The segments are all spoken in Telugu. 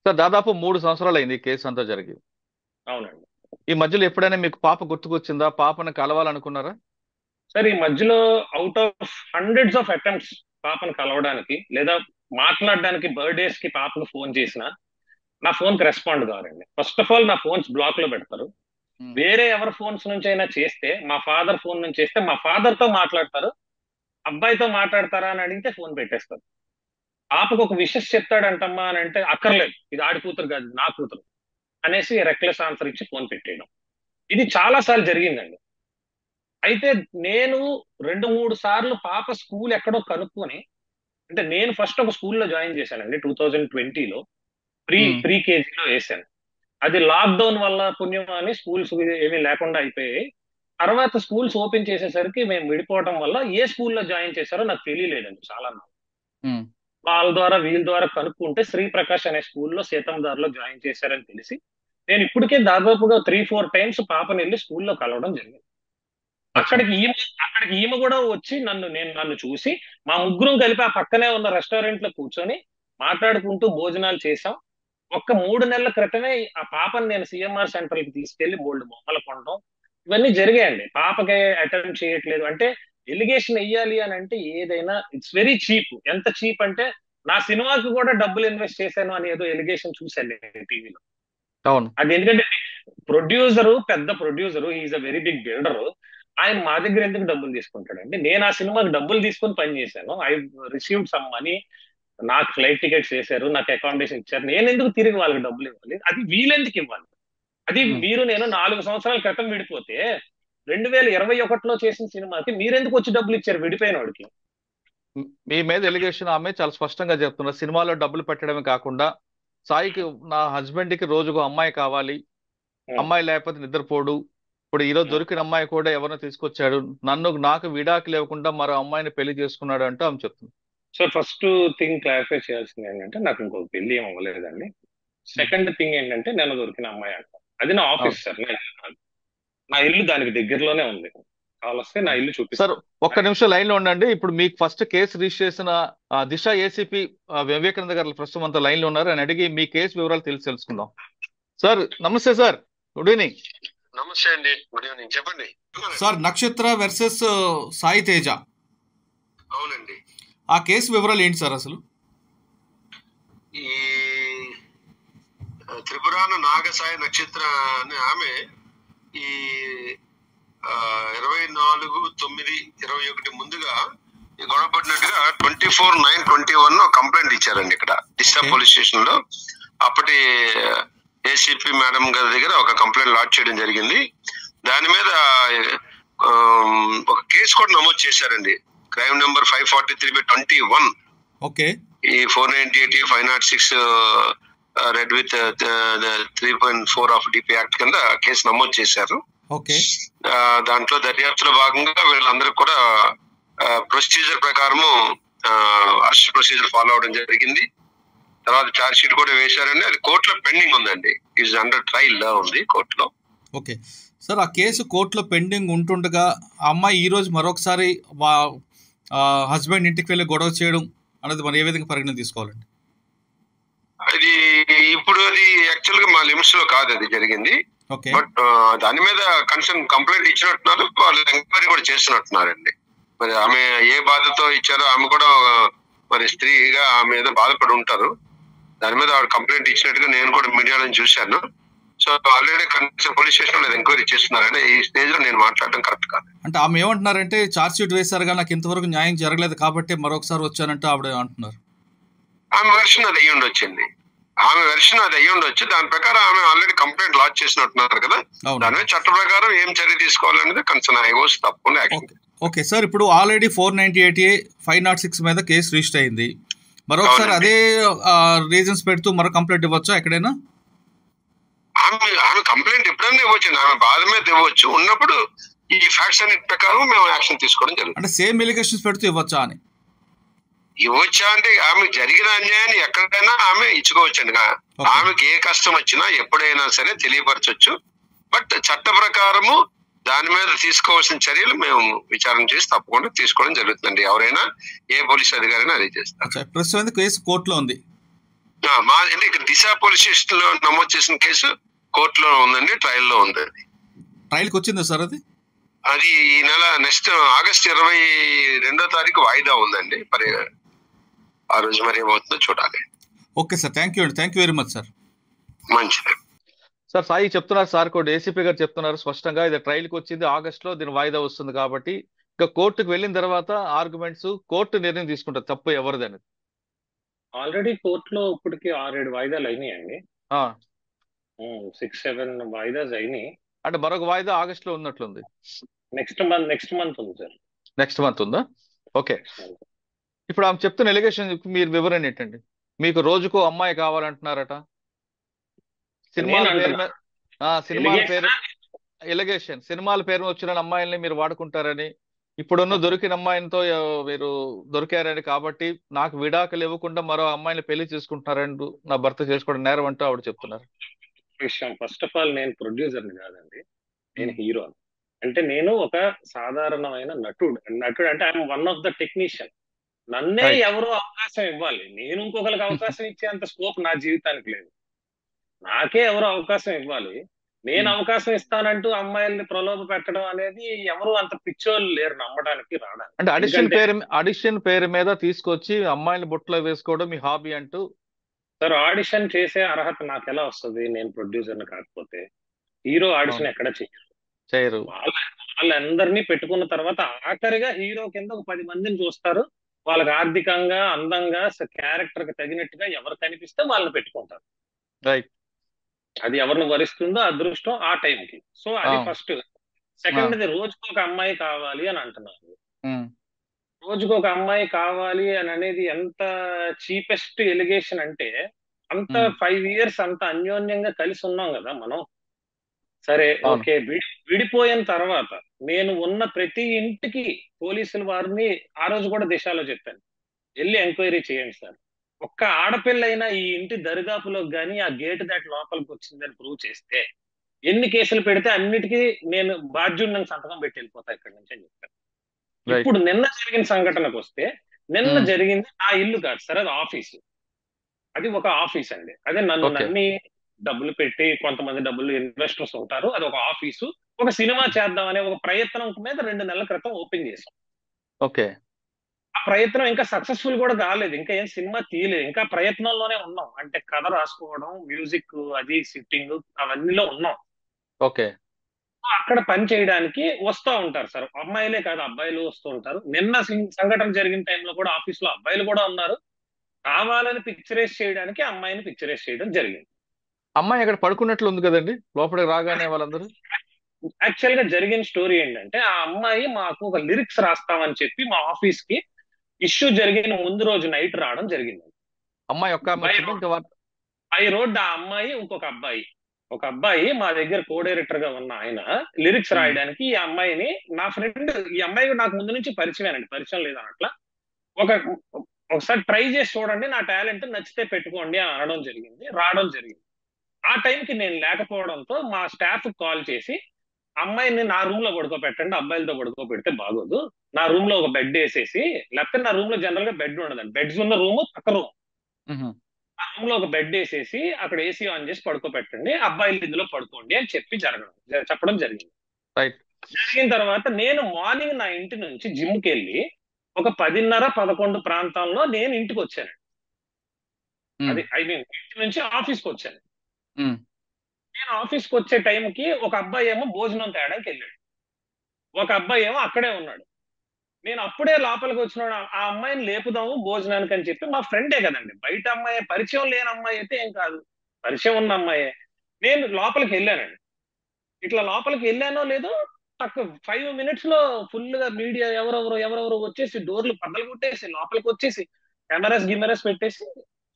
సార్ దాదాపు 3 సంవత్సరాలు అయింది ఈ కేసు అంతా జరిగి. అవునండి. ఈ మధ్యలో ఎప్పుడైనా మీకు పాప గుర్తుకొచ్చిందా? పాపను కలవాలనుకున్నారా? సార్ ఈ మధ్యలో out of hundreds of attempts పాపను కలవడానికి లేదా మాట్లాడడానికి బర్త్డేస్ కి పాపకు ఫోన్ చేసిన నా ఫోన్ కి రెస్పాండ్ కావాలండి. ఫస్ట్ ఆఫ్ ఆల్ నా ఫోన్స్ బ్లాక్ లో పెడతారు. ఉమ్, వేరే ఎవరి ఫోన్స్ నుంచి అయినా చేస్తే, మా ఫాదర్ ఫోన్ నుంచి చేస్తే మా ఫాదర్ తో మాట్లాడతారు. అబ్బాయితో మాట్లాడతారా అని అడిగితే ఫోన్ పెట్టేస్తారు. పాపకు ఒక విషెస్ చెప్తాడంటమ్మా అని అంటే అక్కర్లేదు, ఇది ఆడి కూతురు కాదు నా కూతురు అనేసి రెక్లెస్ ఆన్సర్ ఇచ్చి ఫోన్ పెట్టేయడం. ఇది చాలా సార్లు జరిగిందండి. అయితే నేను 2-3 సార్లు పాప స్కూల్ ఎక్కడో కనుక్కొని, అంటే నేను ఫస్ట్ ఒక స్కూల్లో జాయిన్ చేశానండి 2020లో. ప్రీ ఉమ్, ప్రీ కేజీలో వేశాను. అది లాక్డౌన్ వల్ల పుణ్యం అని స్కూల్స్ ఏమీ లేకుండా అయిపోయాయి. తర్వాత స్కూల్స్ ఓపెన్ చేసేసరికి మేము విడిపోవడం వల్ల ఏ స్కూల్లో జాయిన్ చేశారో నాకు తెలియలేదండి చాలా. ఉమ్, వాళ్ళ ద్వారా వీళ్ళ ద్వారా కనుక్కుంటే శ్రీప్రకాష్ అనే స్కూల్లో సీతందార్లో జాయిన్ చేశారని తెలిసి నేను ఇప్పటికే దాదాపుగా 3-4 టైమ్స్ పాపని వెళ్ళి స్కూల్లో కలవడం జరిగింది. అచ్చా. అక్కడికి ఈమె కూడా వచ్చి నన్ను చూసి మా ముగ్గురం కలిపి ఆ పక్కనే ఉన్న రెస్టారెంట్ లో కూర్చొని మాట్లాడుకుంటూ భోజనాలు చేసాం. ఒక్క 3 నెలల క్రితమే ఆ పాపని నేను సిఎంఆర్ సెంటర్ కి తీసుకెళ్లి బోల్డ్ బొమ్మలు కొనడం ఇవన్నీ జరిగాయండి. పాపకి అటెండ్ చేయట్లేదు అంటే ఎలిగేషన్ వెయ్యాలి అని అంటే ఏదైనా ఇట్స్ వెరీ చీప్. ఎంత చీప్ అంటే నా సినిమాకి కూడా డబ్బులు ఇన్వెస్ట్ చేశాను అని ఏదో ఎలిగేషన్ చూశాను నేను టీవీలో. అవును. అది ఎందుకంటే ప్రొడ్యూసరు, పెద్ద producer, is a very big builder. ఆయన మా దగ్గర ఎందుకు డబ్బులు తీసుకుంటాడండి? నేను ఆ సినిమాకి డబ్బులు తీసుకొని పని చేశాను. I received some money. నాకు ఫ్లైట్ టికెట్స్ వేశారు, నాకు అకామిడేషన్ ఇచ్చారు. నేను ఎందుకు తిరిగి వాళ్ళకి డబ్బులు ఇవ్వాలి? అది వీళ్ళెందుకు ఇవ్వాలి? అది ఉమ్. మీరు నేను 4 సంవత్సరాల క్రితం విడిపోతే 2021లో చేసిన సినిమాకి మీరెందుకు వచ్చి డబ్బులు ఇచ్చారు విడిపోయిన వాడికి? మీ మీద ఎలిగేషన్ ఆమె చాలా స్పష్టంగా చెప్తున్నారు. సినిమాలో డబ్బులు పెట్టడమే కాకుండా సాయికి, నా హస్బెండ్ కి రోజుకు అమ్మాయి కావాలి, అమ్మాయి లేకపోతే నిద్రపోడు, ఇప్పుడు ఈరోజు దొరికిన అమ్మాయి కూడా ఎవరినో తీసుకొచ్చాడు, నాకు విడాకులు ఇవ్వకుండా మరో అమ్మాయిని పెళ్లి చేసుకున్నాడు అంటూ ఆమె చెప్తుంది. సో ఫస్ట్ థింగ్ క్లారిఫై చేయాల్సింది ఏంటంటే నాకు ఇంకొక పెళ్లి ఏం అవ్వలేదండి. ఉమ్, సెకండ్ థింగ్ ఏంటంటే నేను దొరికిన అమ్మాయి అంట. అది నా అవును. ఆఫీస్ సార్, నా ఇల్లు కాదు. నా ఇల్లు దానికి దగ్గరలోనే ఉంది. కావలిస్తే నా ఇల్లు సార్, చూపిస్తాను. ఒక్క నిమిషం లైన్ లో ఉండండి. ఇప్పుడు మీకు ఫస్ట్ కేసు రిజిస్టర్ చేసిన దిశ ఏసీపీ వివేకానంద గారు ప్రస్తుతం అంతా లైన్ లో ఉన్నారు. అని అడిగి మీ కేసు వివరాలు తెలుసుకుందాం. సార్ నమస్తే సార్, గుడ్ ఈవినింగ్. నమస్తే అండి, గుడ్ ఈవినింగ్, చెప్పండి. సార్, నక్షత్ర వర్సెస్ సాయి తేజ, అవునండి. ఆ కేసు వివరాలు ఏంటి సార్ అసలు? ఈ త్రిపురాన నాగసాయి నక్షత్ర అనే ఆమె ఈ 24/9/21 ముందుగా ఈ గొడవ పడినట్టుగా 24/9/21 కంప్లైంట్ ఇచ్చారండి ఇక్కడ డిస్టర్బ్ Okay. పోలీస్ స్టేషన్ లో. అప్పటి ఏసీపీ మేడం గారి దగ్గర ఒక కంప్లైంట్ లాడ్జ్ చేయడం జరిగింది. దాని మీద ఒక కేసు కూడా నమోదు చేశారండి. Crime number 543/21. ఓకే. ఈ 498 506 red with 3.4 of DP act కింద కేసు నమోదు చేశారు. ఓకే. దాంట్లో దర్యాప్తులో భాగంగా వీళ్ళందరూ కూడా ప్రొసీజర్ ప్రకారము అరెస్ట్ ప్రొసీజర్ ఫాలో అవడం జరిగింది. తర్వాత ఛార్జ్ షీట్ కూడా వేశారండి. అది కోర్టులో పెండింగ్ ఉందండి. ఈజ్ అండర్ ట్రయల్ లో ఉంది కోర్టులో. ఓకే సార్, ఆ కేసు కోర్టులో పెండింగ్ ఉంటుండగా ఆ అమ్మాయి ఈ రోజు మరొకసారి హస్బెండ్ ఇంటికి వెళ్ళి గొడవ చేయడం అనేది మనం ఏ విధంగా పరిగణన తీసుకోవాలండి? అది ఇప్పుడు అది యాక్చువల్ గా మా లిమిట్స్ లో కాదు అది జరిగింది. ఓకే. బట్ దాని మీద కన్సర్న్ కంప్లైంట్ ఇచ్చినట్టున్నారు, వాళ్ళు ఎంక్వైరీ కూడా చేస్తున్నట్టున్నారండి. మరి ఆమె ఏ బాధతో ఇచ్చారో ఆమె కూడా మరి స్త్రీగా ఆమె ఏదో బాధపడి ఉంటారు. దాని మీద ఆవిడ కంప్లైంట్ ఇచ్చినట్టుగా నేను కూడా మీడియాలో చూశాను. So already concern police station లో ఎంక్వైరీ చేస్తున్నారండి. ఈ స్టేజ్ లో నేను మాట్లాడడం కరెక్ట్ కాదు. అంటే ఆమె ఏమంటున్నారంటే ఛార్జ్ షీట్ వేశారు కానీ నాకు ఇంతవరకు న్యాయం జరగలేదు కాబట్టి మరొకసారి వచ్చానంటూ ఆవిడ అంటున్నారు. ఆమె వెర్షన్ అది అయ్యి ఉండొచ్చింది. దాని ప్రకారం ఆమె ఆల్రెడీ కంప్లైంట్ లాడ్జ్ చేసినట్టున్నారు కదా. అవును. దాని మీద చట్ట ప్రకారం ఏం చర్య తీసుకోవాలనేది కన్సర్న్ హైకోర్టు తప్పకుండా యాక్షన్. ఓకే సార్, ఇప్పుడు ఆల్రెడీ 498A 506 మీద కేసు రిజిస్టర్ అయింది. మరొకసారి అదే రీజన్స్ పెడుతూ మరో కంప్లైంట్ ఇవ్వచ్చా ఎక్కడైనా? ఆమె కంప్లైంట్ ఎప్పుడైనా ఇవ్వచ్చు, ఆమె బాధ మీద ఇవ్వచ్చు. ఉన్నప్పుడు ఈ ఫ్యాక్ట్స్ అన్నిటి ప్రకారం మేము యాక్షన్ తీసుకోవడం జరుగుతుంది. అంటే సేమ్ ఎలిగేషన్స్ పెడుతూ ఇవ్వచ్చా అని? ఇవ్వచ్చా అంటే ఆమె జరిగిన అన్యాయాన్ని ఎక్కడైనా ఆమె ఇచ్చుకోవచ్చండి. ఆమెకి ఏ కష్టం వచ్చినా ఎప్పుడైనా సరే తెలియపరచవచ్చు. బట్ చట్ట ప్రకారము దాని మీద తీసుకోవాల్సిన చర్యలు మేము విచారణ చేసి తప్పకుండా తీసుకోవడం జరుగుతుందండి. ఎవరైనా ఏ పోలీస్ అధికారైనా అదే చేస్తారు. ప్రస్తుతం కేసు కోర్టులో ఉంది. మా అంటే ఇక్కడ దిశ పోలీస్ స్టేషన్ లో నమోదు చేసిన కేసు కోర్టులో ఉందండి, ట్రయల్లో ఉంది. ట్రయల్కి వచ్చిందా సార్ అది? అది ఈ నెల నెక్స్ట్ ఆగస్ట్ 22వ తారీఖు వాయిదా ఉందండి. మరి ఆ రోజు మరి ఏమవుతుందో చూడాలి. ఓకే సార్, థ్యాంక్ యూ అండి, thank you very much sir. మంచిది సార్. సాయి చెప్తున్నారు, సార్ కూడా ఏసీపీ గారు చెప్తున్నారు స్పష్టంగా, ఇది ట్రయల్కి వచ్చింది, ఆగస్ట్ లో దీని వాయిదా వస్తుంది కాబట్టి ఇంకా కోర్టుకు వెళ్ళిన తర్వాత ఆర్గ్యుమెంట్స్ కోర్టు నిర్ణయం తీసుకుంటారు తప్పు ఎవరిది అనేది. ఆల్రెడీ కోర్టులో ఇప్పటికి 6-7 వాయిదాలు అయినాయండి. 6-7 వాయిదాస్ అయినాయి. అంటే మరొక వాయిదా ఆగస్ట్ లో ఉన్నట్లుంది. నెక్స్ట్ మంత్ ఉంది సార్. నెక్స్ట్ మంత్ ఉందా? ఓకే. ఇప్పుడు ఆమె చెప్తున్న ఎలిగేషన్ మీరు వివరణ ఏంటండి? మీకు రోజుకో అమ్మాయి కావాలంటున్నారట, సినిమాల పేరు మీద, సినిమాల పేరు ఎలిగేషన్, సినిమాల పేరు వచ్చిన అమ్మాయిల్ని మీరు వాడుకుంటారని, ఇప్పుడున్న దొరికిన అమ్మాయితో మీరు దొరికారని, కాబట్టి నాకు విడాకులు ఇవ్వకుండా మరో అమ్మాయిని పెళ్లి చేసుకుంటున్నారని, నా భర్త చేసుకోవడం నేరం అంటూ ఆవిడ చెప్తున్నారు. విషయం, ఫస్ట్ ఆఫ్ ఆల్ నేను ప్రొడ్యూసర్ని కాదండి, నేను హీరో. అంటే నేను ఒక సాధారణమైన నటుడు అంటే I'm one of the technician. నన్నే ఎవరో అవకాశం ఇవ్వాలి, నేను ఇంకొకరికి అవకాశం ఇచ్చేంత స్కోప్ నా జీవితానికి లేదు. నాకే ఎవరో అవకాశం ఇవ్వాలి. నేను అవకాశం ఇస్తానంటూ అమ్మాయిల్ని ప్రలోభ పెట్టడం అనేది ఎవరు అంత పిచ్చోళ్ళు లేరు నమ్మడానికి, రావడానికి. అంటే ఆడిషన్ పేరు మీద తీసుకొచ్చి అమ్మాయిని బుట్టలో వేసుకోవడం మీ హాబీ అంటూ. సార్, ఆడిషన్ చేసే అర్హత నాకు ఎలా వస్తుంది? నేను ప్రొడ్యూసర్ని కాకపోతే. హీరో ఆడిషన్ ఎక్కడ చేయరు. వాళ్ళందరినీ పెట్టుకున్న తర్వాత ఆఖరిగా హీరో కింద ఒక 10 మందిని చూస్తారు. వాళ్ళకి ఆర్థికంగా, అందంగా, క్యారెక్టర్ కి తగినట్టుగా ఎవరు కనిపిస్తే వాళ్ళని పెట్టుకుంటారు. రైట్. అది ఎవరిని వరిస్తుందో అదృష్టం ఆ టైంకి. సో అది ఫస్ట్. సెకండ్, రోజుకు ఒక అమ్మాయి కావాలి అని అంటున్నారు. రోజుకు ఒక అమ్మాయి కావాలి అని అనేది ఎంత చీపెస్ట్ ఎలిగేషన్ అంటే, అంత 5 years అంత అన్యోన్యంగా కలిసి ఉన్నాం కదా మనం. సరే, ఓకే, విడిపోయిన తర్వాత నేను ఉన్న ప్రతి ఇంటికి పోలీసుల వారిని ఆ రోజు కూడా దిశలో చెప్పాను, వెళ్ళి ఎంక్వైరీ చేయండి సార్. ఒక్క ఆడపిల్లైనా ఈ ఇంటి దరిదాపులోకి కానీ ఆ గేట్ దాటి లోపలికి వచ్చిందని ప్రూవ్ చేస్తే ఎన్ని కేసులు పెడితే అన్నిటికీ నేను బాధ్యుడిని సంతకం పెట్టి వెళ్ళిపోతా ఇక్కడి నుంచి అని చెప్పాను. ఇప్పుడు నిన్న జరిగిన సంఘటనకు వస్తే, నిన్న జరిగింది నా ఇల్లు కాదు సార్, అది ఆఫీసు. అది ఒక ఆఫీస్ అండి. అదే నన్ను నమ్మి డబ్బులు పెట్టి కొంతమంది డబ్బులు ఇన్వెస్టర్స్ ఉంటారు, అది ఒక ఆఫీసు. ఒక సినిమా చేద్దాం అనే ఒక ప్రయత్నం మీద 2 నెలల క్రితం ఓపెన్ చేసాం. ఓకే. ఆ ప్రయత్నం ఇంకా సక్సెస్ఫుల్ కూడా కాలేదు, ఇంకా ఏం సినిమా తీయలేదు, ఇంకా ప్రయత్నంలోనే ఉన్నాం. అంటే కథ రాసుకోవడం, మ్యూజిక్, అది సిట్టింగ్, అవన్నీలో ఉన్నాం. ఓకే. అక్కడ పని చేయడానికి వస్తూ ఉంటారు సార్, అమ్మాయిలే కాదు అబ్బాయిలు వస్తూ ఉంటారు. నిన్న సంఘటన జరిగిన టైంలో కూడా ఆఫీస్ లో అబ్బాయిలు కూడా ఉన్నారు. కావాలని పిక్చరైజ్ చేయడానికి అమ్మాయిని పిక్చరైజ్ చేయడం జరిగింది. అమ్మాయి అక్కడ పడుకున్నట్లు ఉంది కదండి లోపలికి రాగానే వాళ్ళందరూ. యాక్చువల్ గా జరిగిన స్టోరీ ఏంటంటే, ఆ అమ్మాయి మాకు ఒక లిరిక్స్ రాస్తామని చెప్పి మా ఆఫీస్ కి ఇష్యూ జరిగిన ముందు రోజు నైట్ రావడం జరిగింది. అమ్మాయి బై రోడ్ ఆ అమ్మాయి, ఇంకొక అబ్బాయి, ఒక అబ్బాయి మా దగ్గర కో డైరెక్టర్ గా ఉన్న ఆయన లిరిక్స్ రాయడానికి ఈ అమ్మాయిని, నా ఫ్రెండ్, ఈ అమ్మాయి నాకు ముందు నుంచి పరిచయమేనండి, పరిచయం లేదన్నట్లా, ఒకసారి ట్రై చేసి చూడండి, నా టాలెంట్ నచ్చితే పెట్టుకోండి అని అనడం జరిగింది. రావడం జరిగింది. ఆ టైంకి నేను లేకపోవడంతో మా స్టాఫ్ కాల్ చేసి, అమ్మాయిని నా రూమ్ లో పడుకోబెట్టండి, అబ్బాయిలతో పడుకోబెడితే బాగోదు, నా రూమ్ లో ఒక బెడ్ వేసేసి, లేకపోతే నా రూమ్ లో జనరల్ గా బెడ్ ఉండదండి, బెడ్స్ ఉన్న రూమ్ పక్క రూమ్, ఆ రూమ్ లో ఒక బెడ్ వేసేసి అక్కడ ఏసీ ఆన్ చేసి పడుకోబెట్టండి, అబ్బాయిలు ఇందులో పడుకోండి అని చెప్పడం జరిగింది. జరిగిన తర్వాత నేను మార్నింగ్ నా ఇంటి నుంచి జిమ్కి వెళ్ళి ఒక 10:30-11 ప్రాంతాల్లో నేను ఇంటికి వచ్చాను. అది ఇంటి నుంచి ఆఫీస్కి వచ్చాను. నేను ఆఫీస్కి వచ్చే టైంకి ఒక అబ్బాయి ఏమో భోజనం తేడానికి వెళ్ళాడు, ఒక అబ్బాయి ఏమో అక్కడే ఉన్నాడు. నేను అప్పుడే లోపలికి వచ్చిన ఆ అమ్మాయిని లేపుదాము భోజనానికి అని చెప్పి, మా ఫ్రెండే కదండి, బయట అమ్మాయి, పరిచయం లేని అమ్మాయి అయితే ఏం కాదు, పరిచయం ఉన్న అమ్మాయే. నేను లోపలికి వెళ్ళానండి. ఇట్లా లోపలికి వెళ్ళానో లేదో, 5 minutes లో ఫుల్ గా మీడియా ఎవరెవరో వచ్చేసి డోర్లు పద్దలు కొట్టేసి లోపలికి వచ్చేసి కెమెరాస్ పెట్టేసి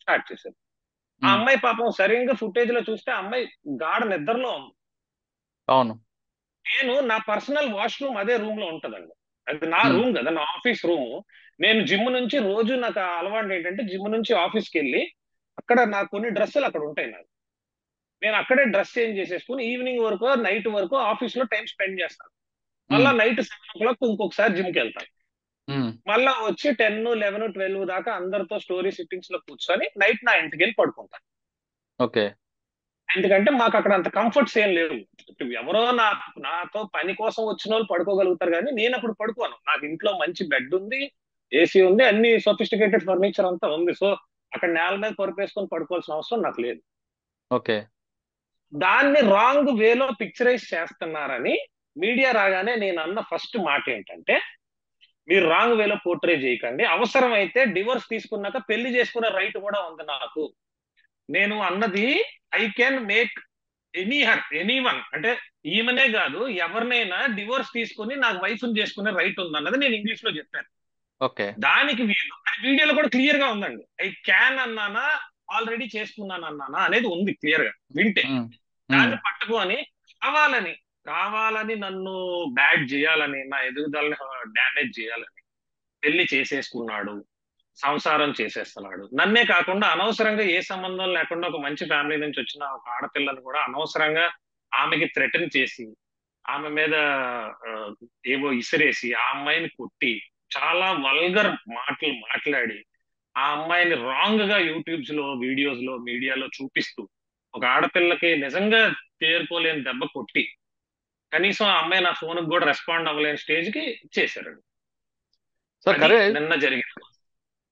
స్టార్ట్ చేశారు. ఆ అమ్మాయి పాపం సరిగ్గా ఫుటేజ్ లో చూస్తే అమ్మాయి గాఢ నిద్రలో ఉంది. అవును. నేను నా పర్సనల్ వాష్రూమ్ అదే రూమ్ లో ఉంటదండి, అది నా రూమ్ కదా, నా ఆఫీస్ రూమ్. నేను జిమ్ నుంచి రోజు నాకు అలవాటు ఏంటంటే, జిమ్ నుంచి ఆఫీస్కి వెళ్ళి అక్కడ నాకు కొన్ని డ్రెస్సులు అక్కడ ఉంటాయి నాకు, నేను అక్కడే డ్రెస్ చేంజ్ చేసేసుకుని ఈవినింగ్ వరకు, నైట్ వరకు ఆఫీస్ లో టైం స్పెండ్ చేస్తాను. మళ్ళా నైట్ 7 o'clock ఇంకొకసారి జిమ్కి వెళ్తాను. ఉమ్, మళ్ళా వచ్చి 10, 11, 12 దాకా అందరితో స్టోరీ సిట్టింగ్స్ లో కూర్చొని నైట్ నా ఇంటికి వెళ్ళి పడుకుంటాను. ఓకే. ఎందుకంటే మాకు అక్కడ అంత కంఫర్ట్స్ ఏం లేవు. ఇప్పుడు ఎవరో నాతో పని కోసం వచ్చిన వాళ్ళు పడుకోగలుగుతారు, కానీ నేను అప్పుడు పడుకోను. నాకు ఇంట్లో మంచి బెడ్ ఉంది, ఏసీ ఉంది, అన్ని సొఫిస్టికేటెడ్ ఫర్నిచర్ అంతా ఉంది. సో అక్కడ నేల మీద పరుపేసుకొని పడుకోవాల్సిన అవసరం నాకు లేదు. ఓకే. దాన్ని రాంగ్ వేలో పిక్చరైజ్ చేస్తున్నారని మీడియా రాగానే నేను అన్న ఫస్ట్ మాట ఏంటంటే, మీరు రాంగ్ వేలో పోర్ట్రే చేయకండి, అవసరమైతే డివోర్స్ తీసుకున్నాక పెళ్లి చేసుకునే రైట్ కూడా ఉంది నాకు. నేను అన్నది I can make any one, అంటే ఈమెనే కాదు ఎవరినైనా డివోర్స్ తీసుకుని నాకు వైఫ్ చేసుకునే రైట్ ఉంది అన్నది నేను ఇంగ్లీష్ లో చెప్పాను. ఓకే. దానికి వీడియోలో కూడా క్లియర్ గా ఉందండి. ఐ క్యాన్ అన్నానా, ఆల్రెడీ చేసుకున్నాను అన్నానా అనేది ఉంది క్లియర్ గా వింటే. ఉమ్, ఉమ్, దాన్ని పట్టుకొని కావాలని కావాలని నన్ను బ్యాడ్ చేయాలని, నా ఎదుగుదలని డ్యామేజ్ చేయాలని పెళ్లి చేసేసుకున్నాడు, సంసారం చేసేస్తున్నాడు. నన్నే కాకుండా అనవసరంగా ఏ సంబంధం లేకుండా ఒక మంచి ఫ్యామిలీ నుంచి వచ్చిన ఒక ఆడపిల్లని కూడా అనవసరంగా ఆమెకి థ్రెటన్ చేసి, ఆమె మీద ఆ, ఏవో ఇసిరేసి, ఆ అమ్మాయిని కొట్టి, చాలా వల్గర్ మాటలు మాట్లాడి, ఆ అమ్మాయిని రాంగ్ గా యూట్యూబ్స్ లో, వీడియోస్ లో, మీడియాలో చూపిస్తూ, ఒక ఆడపిల్లకి నిజంగా తేరుకోలేని దెబ్బ కొట్టి, కనీసం ఆ అమ్మాయి నా ఫోన్ కూడా రెస్పాండ్ అవ్వలేని స్టేజ్ కి చేశారండి. సార్ అది కరే నిన్న జరిగింది.